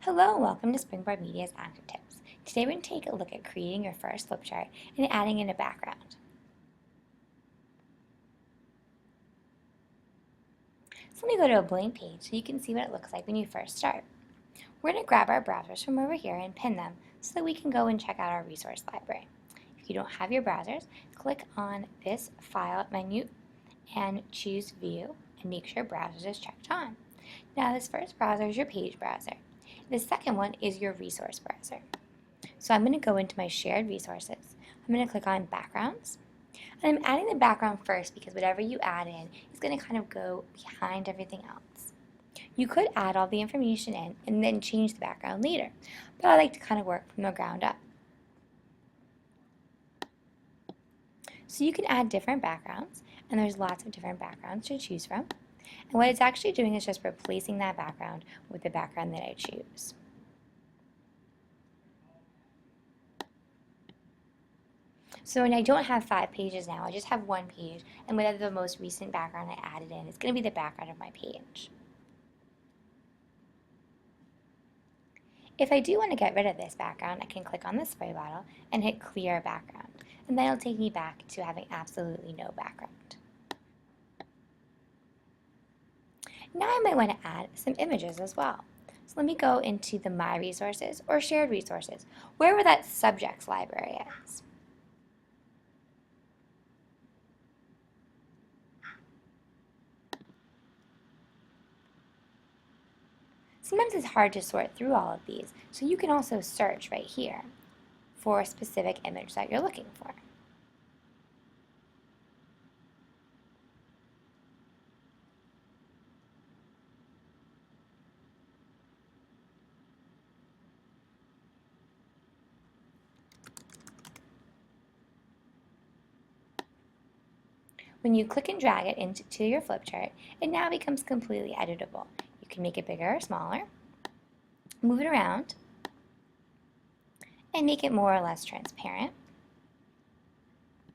Hello and welcome to Springboard Media's Active Tips. Today we're going to take a look at creating your first flip chart and adding in a background. So let me go to a blank page so you can see what it looks like when you first start. We're going to grab our browsers from over here and pin them so that we can go and check out our resource library. If you don't have your browsers, click on this File menu and choose View and make sure Browsers is checked on. Now this first browser is your page browser. The second one is your resource browser. So I'm going to go into my shared resources. I'm going to click on backgrounds. And I'm adding the background first because whatever you add in is going to kind of go behind everything else. You could add all the information in and then change the background later, but I like to kind of work from the ground up. So you can add different backgrounds, and there's lots of different backgrounds to choose from. And what it's actually doing is just replacing that background with the background that I choose. So when I don't have 5 pages now, I just have 1 page, and whatever the most recent background I added in is going to be the background of my page. If I do want to get rid of this background, I can click on the spray bottle and hit Clear Background, and then it'll take me back to having absolutely no background. Now I might want to add some images as well. So let me go into the My Resources or Shared Resources, wherever that subjects library is. Sometimes it's hard to sort through all of these, so you can also search right here for a specific image that you're looking for. When you click and drag it into your flip chart, it now becomes completely editable. You can make it bigger or smaller, move it around, and make it more or less transparent.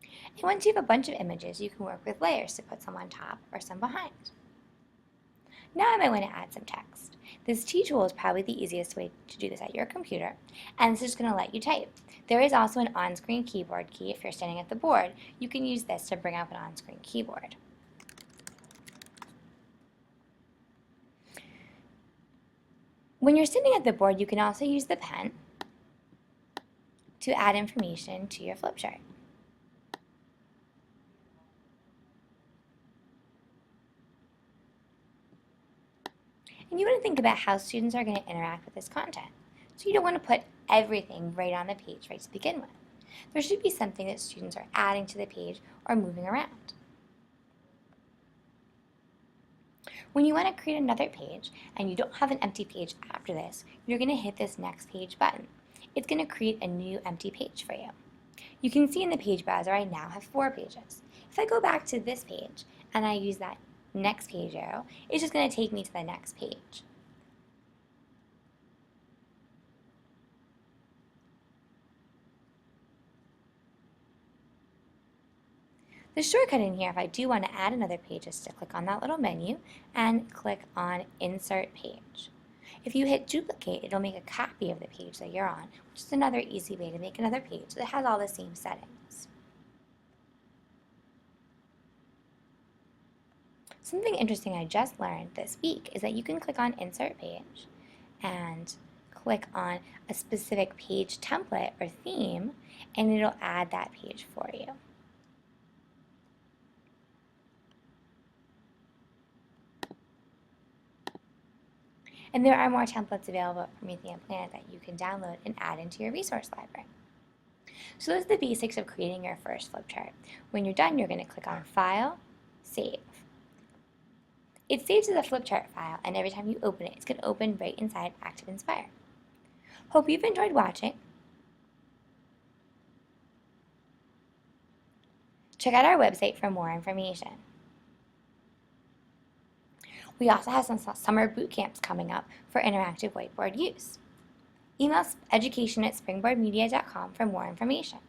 And once you have a bunch of images, you can work with layers to put some on top or some behind. Now I might want to add some text. This T tool is probably the easiest way to do this at your computer, and this is going to let you type. There is also an on-screen keyboard key. If you're standing at the board, you can use this to bring up an on-screen keyboard. When you're sitting at the board, you can also use the pen to add information to your flip chart. And you want to think about how students are going to interact with this content. So you don't want to put everything right on the page right to begin with. There should be something that students are adding to the page or moving around. When you want to create another page and you don't have an empty page after this, you're going to hit this Next Page button. It's going to create a new empty page for you. You can see in the page browser I now have 4 pages. If I go back to this page and I use that Next Page arrow, it's just going to take me to the next page. The shortcut in here, if I do want to add another page, is to click on that little menu and click on Insert Page. If you hit Duplicate, it'll make a copy of the page that you're on, which is another easy way to make another page that has all the same settings. Something interesting I just learned this week is that you can click on Insert Page and click on a specific page template or theme, and it'll add that page for you. And there are more templates available at Promethean Planet that you can download and add into your resource library. So those are the basics of creating your first flip chart. When you're done, you're going to click on File, Save. It saves as a flip chart file, and every time you open it, it's going to open right inside Active Inspire. Hope you've enjoyed watching. Check out our website for more information. We also have some summer boot camps coming up for interactive whiteboard use. Email education@springboardmedia.com for more information.